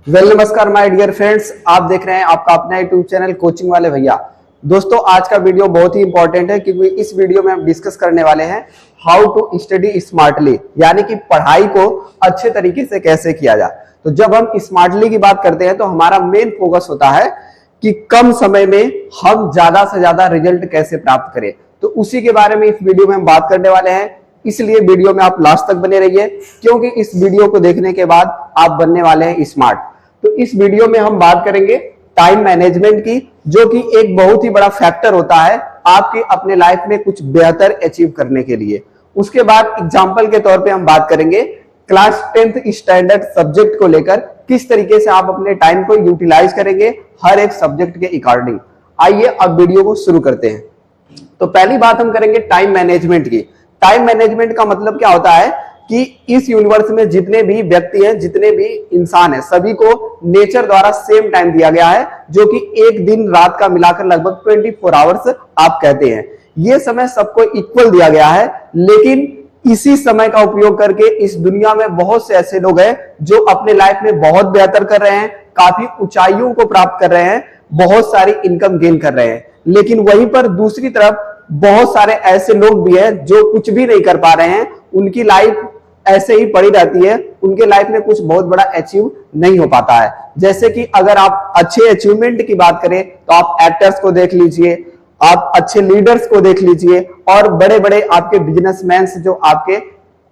नमस्कार my dear friends, आप देख रहे हैं आपका अपना यूट्यूब चैनल कोचिंग वाले भैया। दोस्तों, आज का वीडियो बहुत ही इंपॉर्टेंट है क्योंकि इस वीडियो में हम डिस्कस करने वाले हैं हाउ टू स्टडी स्मार्टली, यानी कि पढ़ाई को अच्छे तरीके से कैसे किया जाए। तो जब हम स्मार्टली की बात करते हैं तो हमारा मेन फोकस होता है कि कम समय में हम ज्यादा से ज्यादा रिजल्ट कैसे प्राप्त करें। तो उसी के बारे में इस वीडियो में हम बात करने वाले हैं, इसलिए वीडियो में आप लास्ट तक बने रहिए क्योंकि इस वीडियो को देखने के बाद आप बनने वाले हैं स्मार्ट। तो इस वीडियो में हम बात करेंगे टाइम मैनेजमेंट की, जो कि एक बहुत ही बड़ा फैक्टर होता है आपके अपने लाइफ में कुछ बेहतर अचीव करने के लिए। उसके बाद एग्जांपल के तौर पे हम बात करेंगे क्लास 10th स्टैंडर्ड सब्जेक्ट को लेकर किस तरीके से आप अपने टाइम को यूटिलाइज करेंगे हर एक सब्जेक्ट के अकॉर्डिंग। आइए अब वीडियो को शुरू करते हैं। तो पहली बात हम करेंगे टाइम मैनेजमेंट की। टाइम मैनेजमेंट का मतलब क्या होता है कि इस यूनिवर्स में जितने भी व्यक्ति हैं, जितने भी इंसान हैं, सभी को नेचर द्वारा सेम टाइम दिया गया है, जो कि एक दिन रात का मिलाकर लगभग 24 आवर्स आप कहते हैं। ये समय सबको इक्वल दिया गया है, लेकिन इसी समय का उपयोग करके इस दुनिया में बहुत से ऐसे लोग हैं जो अपने लाइफ में बहुत बेहतर कर रहे हैं, काफी ऊंचाइयों को प्राप्त कर रहे हैं, बहुत सारी इनकम गेन कर रहे हैं। लेकिन वहीं पर दूसरी तरफ बहुत सारे ऐसे लोग भी हैं जो कुछ भी नहीं कर पा रहे हैं, उनकी लाइफ ऐसे ही पड़ी रहती है, उनके लाइफ में कुछ बहुत बड़ा अचीव नहीं हो पाता है। जैसे कि अगर आप अच्छे अचीवमेंट की बात करें तो आप एक्टर्स को देख लीजिए, आप अच्छे लीडर्स को देख लीजिए, और बड़े बड़े आपके बिजनेसमैन जो आपके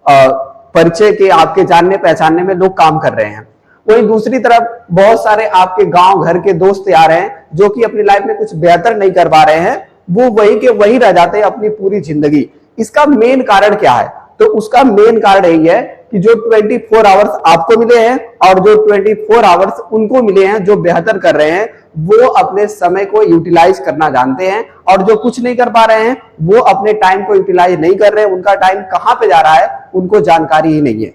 परिचय के, आपके जानने पहचानने में लोग काम कर रहे हैं। वहीं दूसरी तरफ बहुत सारे आपके गांव घर के दोस्त यार हैं जो कि अपनी लाइफ में कुछ बेहतर नहीं कर पा रहे हैं, वो वही के वही रह जाते हैं अपनी पूरी जिंदगी। इसका मेन कारण क्या है? तो उसका मेन कारण यही है कि जो 24 आवर्स आपको मिले हैं और जो 24 आवर्स उनको मिले हैं जो बेहतर कर रहे हैं, वो अपने समय को यूटिलाइज करना जानते हैं, और जो कुछ नहीं कर पा रहे हैं वो अपने टाइम को यूटिलाइज नहीं कर रहे हैं। उनका टाइम कहां पे जा रहा है उनको जानकारी ही नहीं है।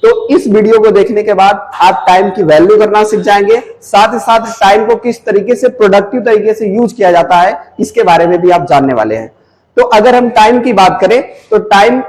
तो इस वीडियो को देखने के बाद आप टाइम की वैल्यू करना सीख जाएंगे, साथ ही साथ टाइम को किस तरीके से प्रोडक्टिव तरीके से यूज किया जाता है इसके बारे में भी आप जानने वाले हैं। तो अगर हम टाइम की बात करें तो टाइम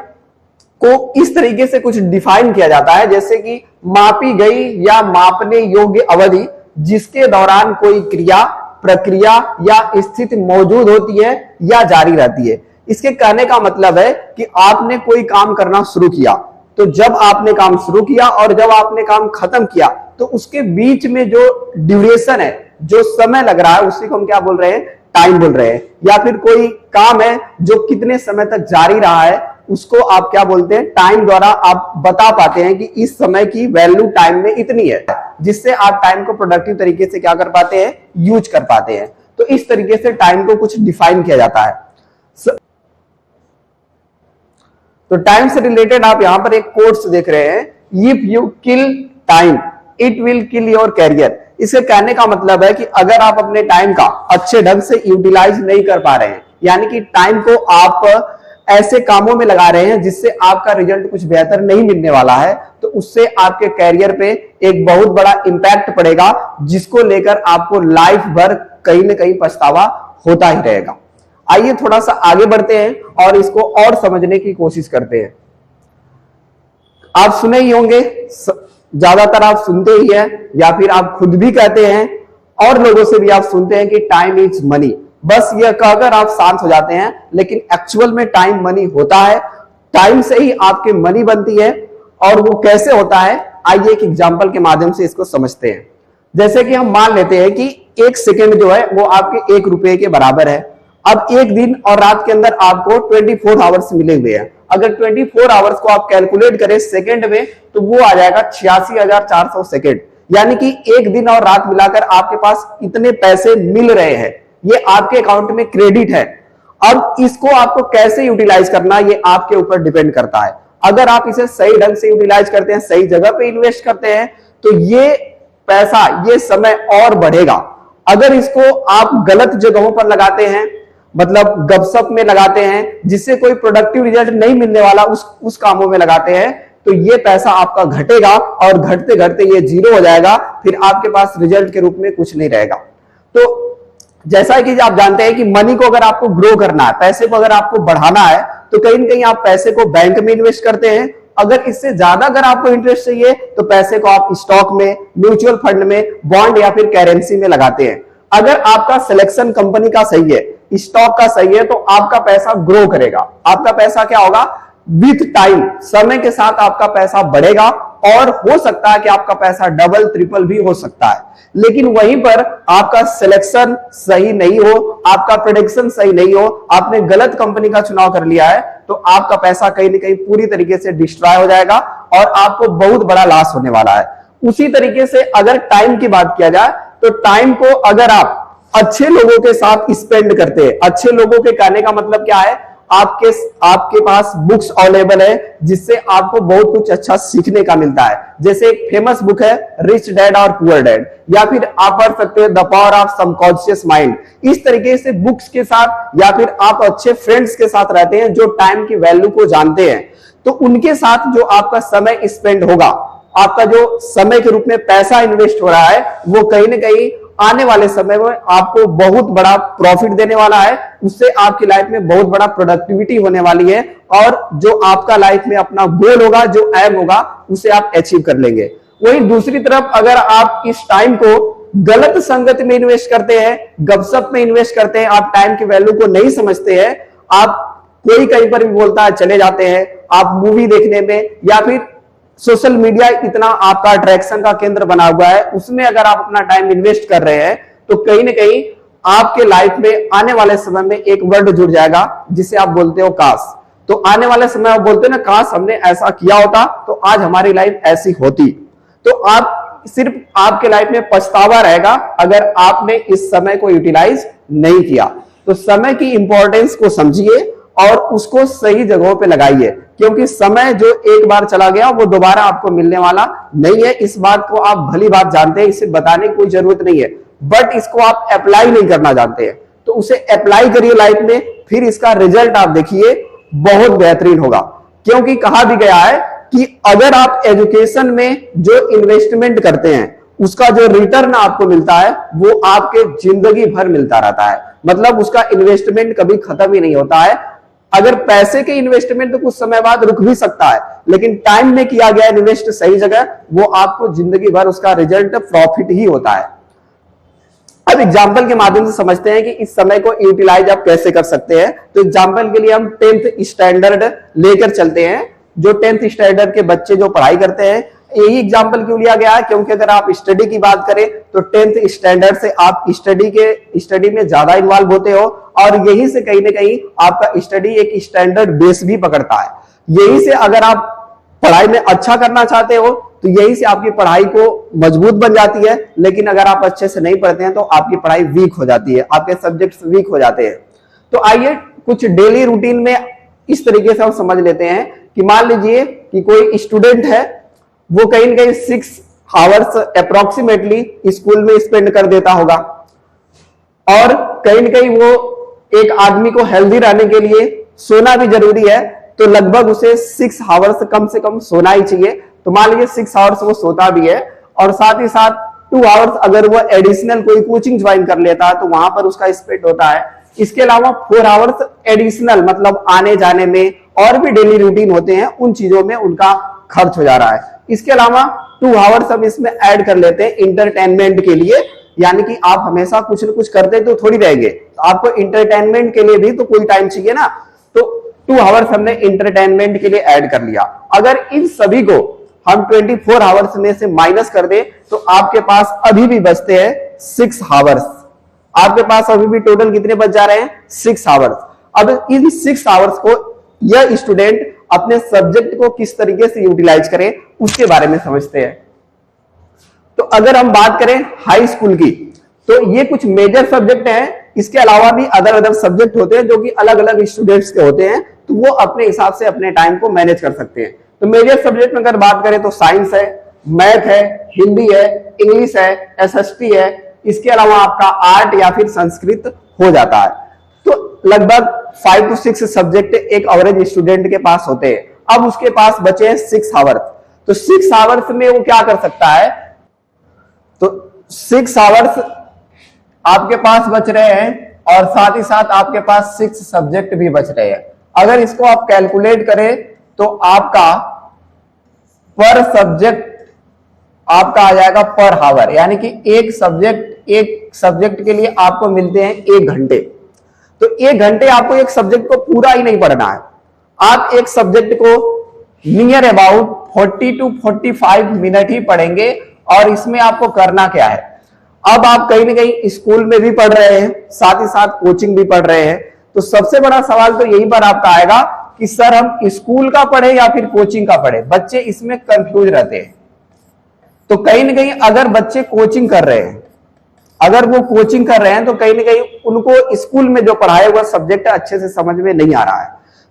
को इस तरीके से कुछ डिफाइन किया जाता है जैसे कि मापी गई या मापने योग्य अवधि जिसके दौरान कोई क्रिया, प्रक्रिया या स्थिति मौजूद होती है या जारी रहती है। इसके कहने का मतलब है कि आपने कोई काम करना शुरू किया, तो जब आपने काम शुरू किया और जब आपने काम खत्म किया तो उसके बीच में जो ड्यूरेशन है, जो समय लग रहा है, उसी को हम क्या बोल रहे हैं? टाइम बोल रहे हैं। या फिर कोई काम है जो कितने समय तक जारी रहा है, उसको आप क्या बोलते हैं? टाइम द्वारा आप बता पाते हैं कि इस समय की वैल्यू टाइम में इतनी है, जिससे आप टाइम को प्रोडक्टिव तरीके से क्या कर पाते हैं? यूज कर पाते हैं। तो इस तरीके से टाइम को कुछ डिफाइन किया जाता है। तो टाइम से रिलेटेड आप यहां पर एक कोट्स देख रहे हैं, if you kill time it will kill your career. इसे कहने का मतलब है कि अगर आप अपने टाइम का अच्छे ढंग से यूटिलाइज नहीं कर पा रहे हैं, यानी कि टाइम को आप ऐसे कामों में लगा रहे हैं जिससे आपका रिजल्ट कुछ बेहतर नहीं मिलने वाला है, तो उससे आपके कैरियर पे एक बहुत बड़ा इंपैक्ट पड़ेगा, जिसको लेकर आपको लाइफ भर कहीं ना कहीं पछतावा होता ही रहेगा। आइए थोड़ा सा आगे बढ़ते हैं और इसको और समझने की कोशिश करते हैं। आप सुने ही होंगे, ज्यादातर आप सुनते ही हैं या फिर आप खुद भी कहते हैं और लोगों से भी आप सुनते हैं कि टाइम इज मनी। बस यह कहकर आप शांत हो जाते हैं, लेकिन एक्चुअल में टाइम मनी होता है। टाइम से ही आपके मनी बनती है, और वो कैसे होता है आइए एक एग्जांपल के माध्यम से इसको समझते हैं। जैसे कि हम मान लेते हैं कि 1 सेकेंड जो है वो आपके 1 रुपए के बराबर है। अब एक दिन और रात के अंदर आपको 24 आवर्स मिले हुए हैं। अगर 24 आवर्स को आप कैलकुलेट करें सेकंड में तो वो आ जाएगा 86,400 सेकंड, यानी कि एक दिन और रात मिलाकर आपके पास इतने पैसे मिल रहे हैं, ये आपके अकाउंट में क्रेडिट है। अब इसको आपको कैसे यूटिलाइज करना ये आपके ऊपर डिपेंड करता है। अगर आप इसे सही ढंग से यूटिलाइज करते हैं, सही जगह पे इन्वेस्ट करते हैं, तो ये पैसा, ये समय और बढ़ेगा। अगर इसको आप गलत जगहों पर लगाते हैं, मतलब गपशप में लगाते हैं जिससे कोई प्रोडक्टिव रिजल्ट नहीं मिलने वाला, उस कामों में लगाते हैं, तो ये पैसा आपका घटेगा और घटते घटते ये जीरो हो जाएगा, फिर आपके पास रिजल्ट के रूप में कुछ नहीं रहेगा। तो जैसा कि आप जानते हैं कि मनी को अगर आपको ग्रो करना है, पैसे को अगर आपको बढ़ाना है, तो कहीं ना कहीं आप पैसे को बैंक में इन्वेस्ट करते हैं, अगर इससे ज्यादा अगर आपको इंटरेस्ट चाहिए तो पैसे को आप स्टॉक में, म्यूचुअल फंड में, बॉन्ड या फिर करेंसी में लगाते हैं। अगर आपका सिलेक्शन कंपनी का सही है, स्टॉक का सही है, तो आपका पैसा ग्रो करेगा। आपका पैसा क्या होगा, विथ टाइम, समय के साथ आपका पैसा बढ़ेगा और हो सकता है कि आपका पैसा डबल ट्रिपल भी हो सकता है। लेकिन वहीं पर आपका सिलेक्शन सही नहीं हो, आपका प्रेडिक्शन सही नहीं हो, आपने गलत कंपनी का चुनाव कर लिया है, तो आपका पैसा कहीं ना कहीं पूरी तरीके से डिस्ट्रॉय हो जाएगा और आपको बहुत बड़ा लॉस होने वाला है। उसी तरीके से अगर टाइम की बात किया जाए तो टाइम को अगर आप अच्छे लोगों के साथ स्पेंड करते हैं, अच्छे लोगों के कहने का मतलब क्या है, आपके पास बुक्स अवेलेबल है जिससे आपको बहुत कुछ अच्छा सीखने का मिलता है। जैसे एक फेमस बुक है रिच डैड और पुअर डैड, या फिर आप पढ़ सकते हैं the power of subconscious mind. इस तरीके से बुक्स के साथ या फिर आप अच्छे फ्रेंड्स के साथ रहते हैं जो टाइम की वैल्यू को जानते हैं, तो उनके साथ जो आपका समय स्पेंड होगा, आपका जो समय के रूप में पैसा इन्वेस्ट हो रहा है, वो कहीं ना कहीं आने वाले समय में आपको बहुत बड़ा प्रॉफिट देने वाला है। उससे आपकी लाइफ में बहुत बड़ा प्रोडक्टिविटी होने वाली है और जो आपका लाइफ में अपना गोल होगा, जो एम होगा, उसे आप अचीव कर लेंगे। वहीं दूसरी तरफ अगर आप इस टाइम को गलत संगत में इन्वेस्ट करते हैं, गपशप में इन्वेस्ट करते हैं, आप टाइम की वैल्यू को नहीं समझते हैं, आप कोई कहीं पर भी बोलता है चले जाते हैं, आप मूवी देखने में या फिर सोशल मीडिया इतना आपका अट्रैक्शन का केंद्र बना हुआ है, उसमें अगर आप अपना टाइम इन्वेस्ट कर रहे हैं, तो कहीं ना कहीं आपके लाइफ में आने वाले समय में एक वर्ड जुड़ जाएगा जिसे आप बोलते हो काश। तो आने वाले समय आप बोलते हो ना, काश हमने ऐसा किया होता तो आज हमारी लाइफ ऐसी होती। तो आप सिर्फ आपके लाइफ में पछतावा रहेगा अगर आपने इस समय को यूटिलाइज नहीं किया। तो समय की इंपॉर्टेंस को समझिए और उसको सही जगहों पे लगाइए, क्योंकि समय जो एक बार चला गया वो दोबारा आपको मिलने वाला नहीं है। इस बात को आप भली बात जानते हैं, इसे बताने की कोई जरूरत नहीं है, बट इसको आप अप्लाई नहीं करना जानते हैं। तो उसे अप्लाई करिए लाइफ में, फिर इसका रिजल्ट आप देखिए, बहुत बेहतरीन होगा। क्योंकि कहा भी गया है कि अगर आप एजुकेशन में जो इन्वेस्टमेंट करते हैं उसका जो रिटर्न आपको मिलता है वो आपके जिंदगी भर मिलता रहता है। मतलब उसका इन्वेस्टमेंट कभी खत्म ही नहीं होता है। अगर पैसे के इन्वेस्टमेंट तो कुछ समय बाद रुक भी सकता है, लेकिन टाइम में किया गया इन्वेस्ट सही जगह, वो आपको जिंदगी भर उसका रिजल्ट प्रॉफिट ही होता है। अब एग्जाम्पल के माध्यम से समझते हैं कि इस समय को यूटिलाइज आप कैसे कर सकते हैं। तो एग्जाम्पल के लिए हम 10th स्टैंडर्ड लेकर चलते हैं। जो 10th स्टैंडर्ड के बच्चे जो पढ़ाई करते हैं, यही एग्जाम्पल क्यों लिया गया है, क्योंकि अगर आप स्टडी की बात करें तो 10th स्टैंडर्ड से आप स्टडी में ज्यादा इन्वॉल्व होते हो और यही से कहीं ना कहीं आपका स्टडी एक स्टैंडर्ड बेस भी पकड़ता है। यही से अगर आप पढ़ाई में अच्छा करना चाहते हो तो यही से आपकी पढ़ाई को मजबूत बन जाती है। लेकिन अगर आप अच्छे से नहीं पढ़ते हैं तो आपकी पढ़ाई वीक हो जाती है, आपके सब्जेक्ट्स वीक हो जाते हैं। तो आइए कुछ डेली रूटीन में इस तरीके से हम समझ लेते हैं कि मान लीजिए कि कोई स्टूडेंट है, वो कहीं ना कहीं 6 आवर्स अप्रोक्सीमेटली स्कूल में स्पेंड कर देता होगा और कहीं ना कहीं वो एक आदमी को हेल्दी रहने के लिए सोना भी जरूरी है, तो लगभग उसे 6 आवर्स कम से कम सोना ही चाहिए। तो मान लीजिए 6 आवर्स वो सोता भी है और साथ ही साथ 2 आवर्स अगर वो एडिशनल कोई कोचिंग ज्वाइन कर लेता है तो वहां पर उसका स्पेंड होता है। इसके अलावा 4 आवर्स एडिशनल मतलब आने जाने में और भी डेली रूटीन होते हैं, उन चीजों में उनका खर्च हो जा रहा है। इसके अलावा 2 आवर्स हम इसमें ऐड कर लेते हैं इंटरटेनमेंट के लिए, यानी कि आप हमेशा कुछ न कुछ करते तो थोड़ी रहेंगे, तो आपको इंटरटेनमेंट के लिए भी तो कोई टाइम चाहिए ना। तो 2 आवर्स हमने इंटरटेनमेंट के लिए ऐड कर लिया। अगर इन सभी को हम 24 आवर्स में से माइनस कर दे तो आपके पास अभी भी बचते हैं 6 आवर्स। आपके पास अभी भी टोटल कितने बच जा रहे हैं, 6 आवर्स। अब इन 6 आवर्स को यह स्टूडेंट अपने सब्जेक्ट को किस तरीके से यूटिलाइज करें उसके बारे में समझते हैं। तो अगर हम बात करें हाई स्कूल की, तो ये कुछ मेजर सब्जेक्ट हैं, इसके अलावा भी अदर सब्जेक्ट होते हैं जो कि अलग अलग स्टूडेंट्स के होते हैं, तो वो अपने हिसाब से अपने टाइम को मैनेज कर सकते हैं। तो मेजर सब्जेक्ट में अगर बात करें तो साइंस है, मैथ है, हिंदी है, इंग्लिश है, एसएसटी है, इसके अलावा आपका आर्ट या फिर संस्कृत हो जाता है। तो लगभग 5 to 6 सब्जेक्ट एक एवरेज स्टूडेंट के पास होते हैं। अब उसके पास बचे हैं 6 आवर्स। तो 6 आवर्स में वो क्या कर सकता है, तो 6 आवर्स आपके पास बच रहे हैं और साथ ही साथ आपके पास 6 सब्जेक्ट भी बच रहे हैं। अगर इसको आप कैलकुलेट करें तो आपका पर सब्जेक्ट आपका आ जाएगा पर हावर, यानी कि एक सब्जेक्ट के लिए आपको मिलते हैं 1 घंटे। तो 1 घंटे आपको एक सब्जेक्ट को पूरा ही नहीं पढ़ना है, आप एक सब्जेक्ट को नियर अबाउट 40 to 45 मिनट ही पढ़ेंगे। और इसमें आपको करना क्या है, अब आप कहीं ना कहीं स्कूल में भी पढ़ रहे हैं, साथ ही साथ कोचिंग भी पढ़ रहे हैं, तो सबसे बड़ा सवाल तो यही पर आपका आएगा कि सर हम स्कूल का पढ़े या फिर कोचिंग का पढ़े। बच्चे इसमें कंफ्यूज रहते हैं। तो कहीं ना कहीं अगर बच्चे कोचिंग कर रहे हैं, अगर वो कोचिंग कर रहे हैं तो कहीं ना कहीं उनको स्कूल में जो पढ़ाया हुआ सब्जेक्ट अच्छे से समझ में नहीं आ रहा है।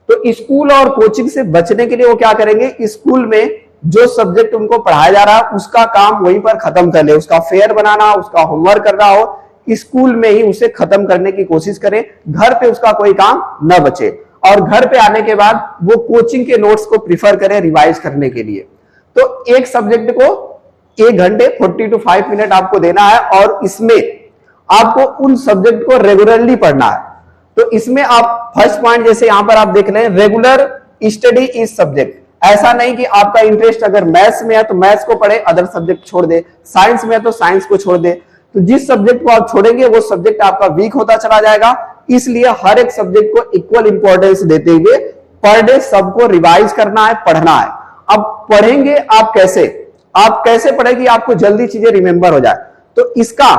तो स्कूल और कोचिंग से बचने के लिए वो क्या करेंगे, स्कूल में जो सब्जेक्ट उनको पढ़ाया जा रहा है उसका काम वहीं पर खत्म कर ले, उसका फेयर बनाना, उसका होमवर्क करना हो, स्कूल में ही उसे खत्म करने की कोशिश करें, घर पे उसका कोई काम न बचे। और घर पे आने के बाद वो कोचिंग के नोट्स को प्रिफर करें रिवाइज करने के लिए। तो एक सब्जेक्ट को 1 घंटे 40 to 5 मिनट आपको देना है, और इसमें आपको उन सब्जेक्ट को रेगुलरली पढ़ना है। तो इसमें आप फर्स्ट पॉइंट जैसे यहां पर आप देख रहे हैं, रेगुलर स्टडी इज सब्जेक्ट। ऐसा नहीं कि आपका इंटरेस्ट अगर मैथ्स में है तो मैथ्स को पढ़े, अदर सब्जेक्ट छोड़ दे, साइंस में है तो साइंस को छोड़ दे। तो जिस सब्जेक्ट को आप छोड़ेंगे वो सब्जेक्ट आपका वीक होता चला जाएगा। इसलिए हर एक सब्जेक्ट को इक्वल इंपॉर्टेंस देते हुए पर डे सबको रिवाइज करना है, पढ़ना है। अब पढ़ेंगे आप कैसे पढ़े कि आपको जल्दी चीजें रिमेंबर हो जाए। तो इसका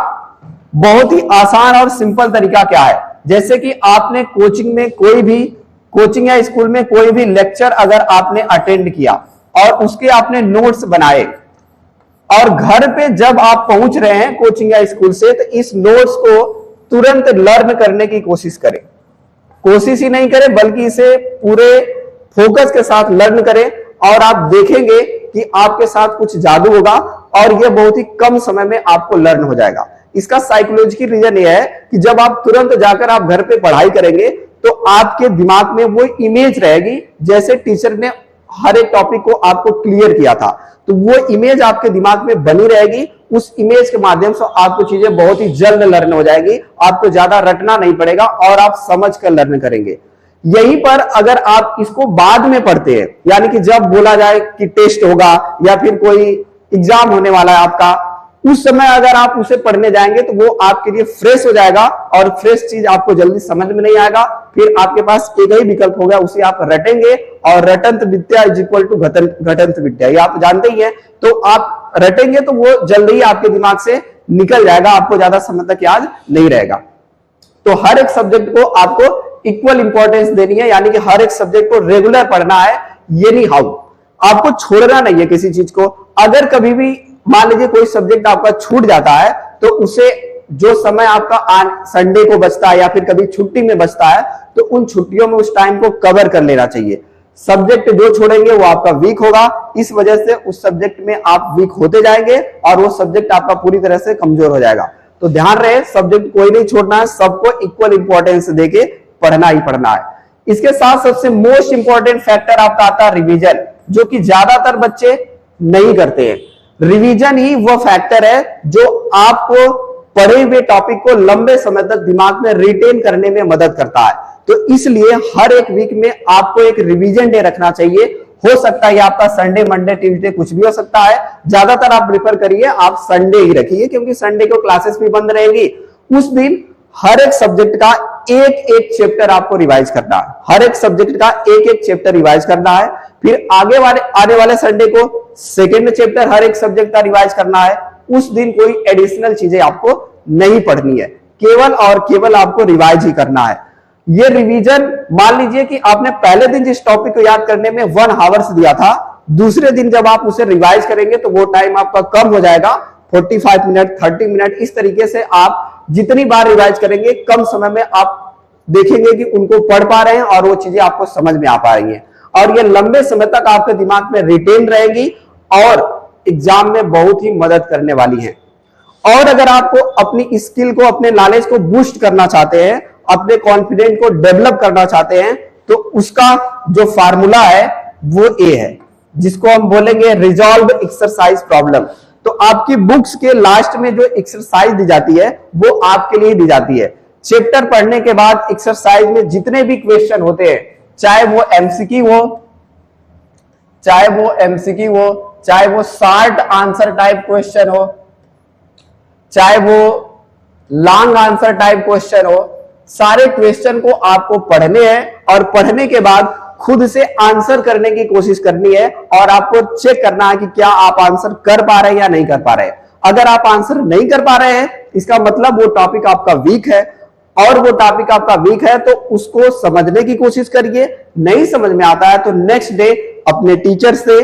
बहुत ही आसान और सिंपल तरीका क्या है, जैसे कि आपने कोचिंग या स्कूल में कोई भी लेक्चर अगर आपने अटेंड किया और उसके आपने नोट्स बनाए, और घर पे जब आप पहुंच रहे हैं कोचिंग या स्कूल से, तो इस नोट्स को तुरंत लर्न करने की कोशिश करें। कोशिश ही नहीं करें बल्कि इसे पूरे फोकस के साथ लर्न करें, और आप देखेंगे कि आपके साथ कुछ जादू होगा और यह बहुत ही कम समय में आपको लर्न हो जाएगा। इसका साइकोलॉजिकल रीजन यह है कि जब आप तुरंत जाकर आप घर पे पढ़ाई करेंगे तो आपके दिमाग में वो इमेज रहेगी जैसे टीचर ने हर एक टॉपिक को आपको क्लियर किया था। तो वो इमेज आपके दिमाग में बनी रहेगी, उस इमेज के माध्यम से आपको चीजें बहुत ही जल्द लर्न हो जाएगी, आपको ज्यादा रटना नहीं पड़ेगा और आप समझ कर लर्न करेंगे। यहीं पर अगर आप इसको बाद में पढ़ते हैं, यानी कि जब बोला जाए कि टेस्ट होगा या फिर कोई एग्जाम होने वाला है आपका, उस समय अगर आप उसे पढ़ने जाएंगे तो वो आपके लिए फ्रेश हो जाएगा और फ्रेश चीज आपको जल्दी समझ में नहीं आएगा। फिर आपके पास एक ही विकल्प होगा, उसे आप रटेंगे, और रटंत विद्या इज इक्वल टू घटंत विद्या, ये आप जानते ही हैं। तो आप रटेंगे तो वो जल्दी ही आपके दिमाग से निकल जाएगा, आपको ज्यादा समय तक याद नहीं रहेगा। तो हर एक सब्जेक्ट को आपको इक्वल इंपॉर्टेंस देनी है, यानी कि हर एक सब्जेक्ट को रेगुलर पढ़ना है। ये नहीं हाउ आपको छोड़ना नहीं है किसी चीज को। अगर कभी भी मान लीजिए कोई सब्जेक्ट आपका छूट जाता है तो उसे जो समय आपका संडे को बचता है या फिर कभी छुट्टी में बचता है तो उन छुट्टियों में उस टाइम को कवर कर लेना चाहिए। सब्जेक्ट जो छोड़ेंगे वो आपका वीक होगा, इस वजह से उस सब्जेक्ट में आप वीक होते जाएंगे और वो सब्जेक्ट आपका पूरी तरह से कमजोर हो जाएगा। तो ध्यान रहे, सब्जेक्ट कोई नहीं छोड़ना है, सबको इक्वल इंपॉर्टेंस देके पढ़ना ही पढ़ना है। इसके साथ सबसे मोस्ट इंपॉर्टेंट फैक्टर आपका आता है रिवीजन, जो कि ज्यादातर बच्चे नहीं करते हैं। रिवीजन ही वो फैक्टर है जो आपको पढ़े हुए टॉपिक को लंबे समय तक दिमाग में रिटेन करने में मदद करता है। तो इसलिए हर एक वीक में आपको एक रिवीजन डे रखना चाहिए। हो सकता है आपका संडे, मंडे, ट्यूसडे कुछ भी हो सकता है। ज्यादातर आप प्रेफर करिए आप संडे ही रखिए, क्योंकि संडे को क्लासेस भी बंद रहेंगी। उस दिन हर एक सब्जेक्ट का एक एक चैप्टर आपको रिवाइज करना है, हर एक सब्जेक्ट का एक एक चैप्टर रिवाइज करना है। फिर आने वाले संडे को सेकेंड चैप्टर हर एक सब्जेक्ट का रिवाइज करना है। उस दिन कोई एडिशनल चीजें आपको नहीं पढ़नी है, केवल और केवल आपको रिवाइज ही करना है। ये रिवीजन, मान लीजिए कि आपने पहले दिन जिस टॉपिक को याद करने में 1 आवर्स दिया था, दूसरे दिन जब आप उसे रिवाइज करेंगे तो वो टाइम आपका कम हो जाएगा, 45 मिनट, 30 मिनट। इस तरीके से आप जितनी बार रिवाइज करेंगे कम समय में आप देखेंगे कि उनको पढ़ पा रहे हैं और वो चीजें आपको समझ में आ पा रही हैं, और ये लंबे समय तक आपके दिमाग में रिटेन रहेंगी और एग्जाम में बहुत ही मदद करने वाली है। और अगर आपको अपनी स्किल को, अपने नॉलेज को बूस्ट करना चाहते हैं, अपने कॉन्फिडेंस को डेवलप करना चाहते हैं, तो उसका जो फार्मूला है वो ए है, जिसको हम बोलेंगे रिजॉल्व एक्सरसाइज प्रॉब्लम। तो आपकी बुक्स के लास्ट में जो एक्सरसाइज दी जाती है वो आपके लिए दी जाती है। चैप्टर पढ़ने के बाद एक्सरसाइज में जितने भी क्वेश्चन होते हैं, चाहे वो एमसीक्यू हो, चाहे वो शॉर्ट आंसर टाइप क्वेश्चन हो, चाहे वो लॉन्ग आंसर टाइप क्वेश्चन हो, सारे क्वेश्चन को आपको पढ़ने हैं और पढ़ने के बाद खुद से आंसर करने की कोशिश करनी है और आपको चेक करना है कि क्या आप आंसर कर पा रहे हैं या नहीं कर पा रहे हैं। अगर आप आंसर नहीं कर पा रहे हैं, इसका मतलब वो टॉपिक आपका वीक है, और वो टॉपिक आपका वीक है तो उसको समझने की कोशिश करिए। नहीं समझ में आता है तो नेक्स्ट डे अपने टीचर से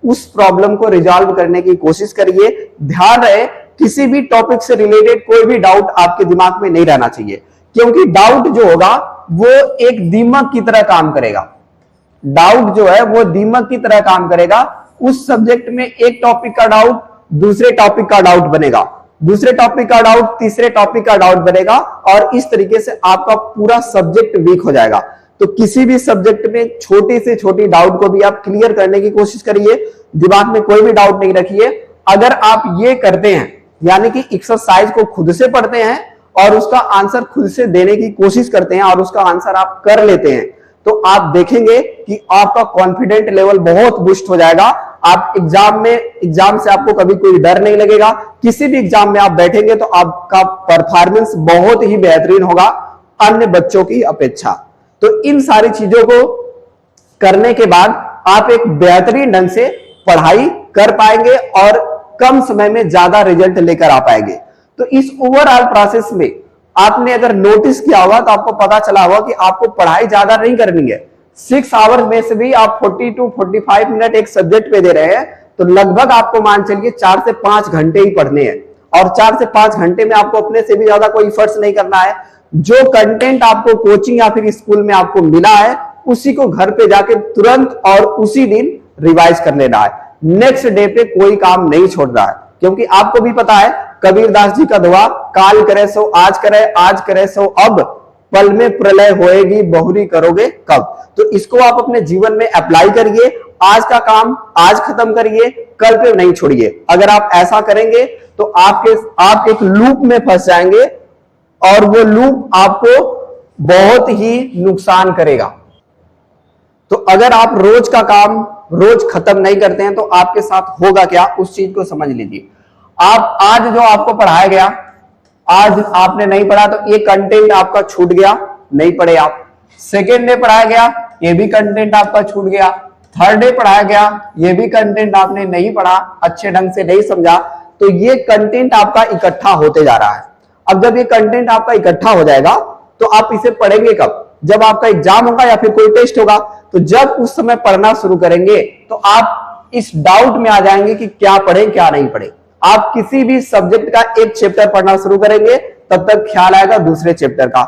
उस प्रॉब्लम को रिजॉल्व करने की कोशिश करिए। ध्यान रहे, किसी भी टॉपिक से रिलेटेड कोई भी डाउट आपके दिमाग में नहीं रहना चाहिए, क्योंकि डाउट जो होगा वो एक दीमक की तरह काम करेगा। डाउट जो है वो दीमक की तरह काम करेगा। उस सब्जेक्ट में एक टॉपिक का डाउट दूसरे टॉपिक का डाउट बनेगा, दूसरे टॉपिक का डाउट तीसरे टॉपिक का डाउट बनेगा, और इस तरीके से आपका पूरा सब्जेक्ट वीक हो जाएगा। तो किसी भी सब्जेक्ट में छोटी से छोटी डाउट को भी आप क्लियर करने की कोशिश करिए, दिमाग में कोई भी डाउट नहीं रखिए। अगर आप ये करते हैं, यानी कि एक्सरसाइज को खुद से पढ़ते हैं और उसका आंसर खुद से देने की कोशिश करते हैं और उसका आंसर आप कर लेते हैं, तो आप देखेंगे कि आपका कॉन्फिडेंट लेवल बहुत बूस्ट हो जाएगा। आप एग्जाम से आपको कभी कोई डर नहीं लगेगा। किसी भी एग्जाम में आप बैठेंगे तो आपका परफॉर्मेंस बहुत ही बेहतरीन होगा अन्य बच्चों की अपेक्षा। तो इन सारी चीजों को करने के बाद आप एक बेहतरीन ढंग से पढ़ाई कर पाएंगे और कम समय में ज्यादा रिजल्ट लेकर आ पाएंगे। तो इस ओवरऑल प्रोसेस में आपने अगर नोटिस किया होगा तो आपको पता चला होगा कि आपको पढ़ाई ज्यादा नहीं करनी है। 6 आवर्स में से भी आप 40 to 45 मिनट एक सब्जेक्ट पे दे रहे हैं, तो लगभग आपको मान चलिए 4 से 5 घंटे ही पढ़ने हैं, और 4 से 5 घंटे में आपको अपने से भी ज्यादा कोई एफर्ट्स नहीं करना है। जो कंटेंट आपको कोचिंग या फिर स्कूल में आपको मिला है उसी को घर पे जाके तुरंत और उसी दिन रिवाइज कर लेना है। नेक्स्ट डे पे कोई काम नहीं छोड़ना है, क्योंकि आपको भी पता है कबीरदास जी का दुआ, काल करे सो आज करे, आज करे सो अब, पल में प्रलय होएगी बहुरी करोगे कब। तो इसको आप अपने जीवन में अप्लाई करिए। आज का काम आज खत्म करिए, कल पे नहीं छोड़िए। अगर आप ऐसा करेंगे तो आप एक लूप में फंस जाएंगे और वो लूप आपको बहुत ही नुकसान करेगा। तो अगर आप रोज का काम रोज खत्म नहीं करते हैं तो आपके साथ होगा क्या, उस चीज को समझ लीजिए। आप आज जो आपको पढ़ाया गया, आज आपने नहीं पढ़ा तो ये कंटेंट आपका छूट गया, नहीं पढ़े आप। सेकेंड डे पढ़ाया गया, ये भी कंटेंट आपका छूट गया। थर्ड डे पढ़ाया गया, ये भी कंटेंट आपने नहीं पढ़ा, अच्छे ढंग से नहीं समझा, तो ये कंटेंट आपका इकट्ठा होते जा रहा है। अब जब ये कंटेंट आपका इकट्ठा हो जाएगा तो आप इसे पढ़ेंगे कब? जब आपका एग्जाम होगा या फिर कोई टेस्ट होगा। तो जब उस समय पढ़ना शुरू करेंगे तो आप इस डाउट में आ जाएंगे कि क्या पढ़े क्या नहीं पढ़े। आप किसी भी सब्जेक्ट का एक चैप्टर पढ़ना शुरू करेंगे, तब तक ख्याल आएगा दूसरे चैप्टर का,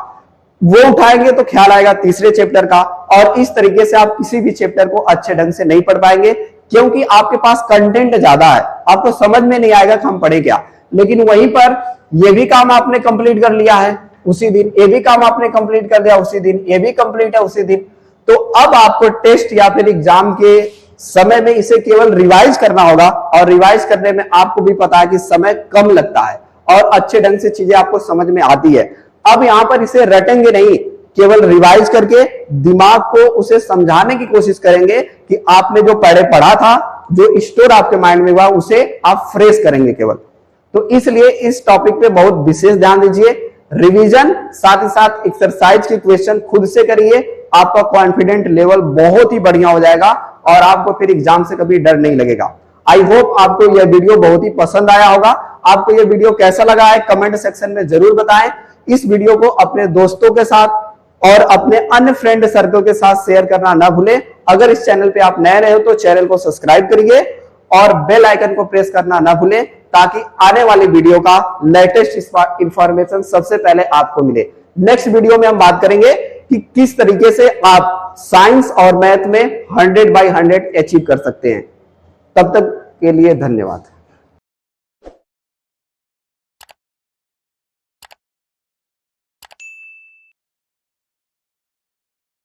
वो उठाएंगे तो ख्याल आएगा तीसरे चैप्टर का, और इस तरीके से आप किसी भी चैप्टर को अच्छे ढंग से नहीं पढ़ पाएंगे, क्योंकि आपके पास कंटेंट ज्यादा है। आपको समझ में नहीं आएगा कि हम पढ़े क्या। लेकिन वहीं पर ये भी काम आपने कंप्लीट कर लिया है उसी दिन, ये भी काम आपने कंप्लीट कर दिया उसी दिन, ये भी कंप्लीट है उसी दिन। तो अब आपको टेस्ट या फिर एग्जाम के समय में इसे केवल रिवाइज करना होगा, और रिवाइज करने में आपको भी पता है कि समय कम लगता है और अच्छे ढंग से चीजें आपको समझ में आती है। अब यहां पर इसे रटेंगे नहीं, केवल रिवाइज करके दिमाग को उसे समझाने की कोशिश करेंगे कि आपने जो पढ़ा था, जो स्टोर आपके माइंड में हुआ, उसे आप फ्रेश करेंगे केवल। तो इसलिए इस टॉपिक पे बहुत विशेष ध्यान दीजिए। रिवीजन साथ ही साथ एक्सरसाइज के क्वेश्चन खुद से करिए, आपका कॉन्फिडेंट लेवल बहुत ही बढ़िया हो जाएगा और आपको फिर एग्जाम से कभी डर नहीं लगेगा। आई होप आपको यह वीडियो बहुत ही पसंद आया होगा। आपको यह वीडियो कैसा लगा है कमेंट सेक्शन में जरूर बताएं। इस वीडियो को अपने दोस्तों के साथ और अपने अन्य फ्रेंड सर्कल के साथ शेयर करना ना भूलें। अगर इस चैनल पे आप नए रहे हो तो चैनल को सब्सक्राइब करिए और बेल आइकन को प्रेस करना ना भूलें, ताकि आने वाली वीडियो का लेटेस्ट इंफॉर्मेशन सबसे पहले आपको मिले। नेक्स्ट वीडियो में हम बात करेंगे कि किस तरीके से आप साइंस और मैथ में 100/100 अचीव कर सकते हैं। तब तक के लिए धन्यवाद।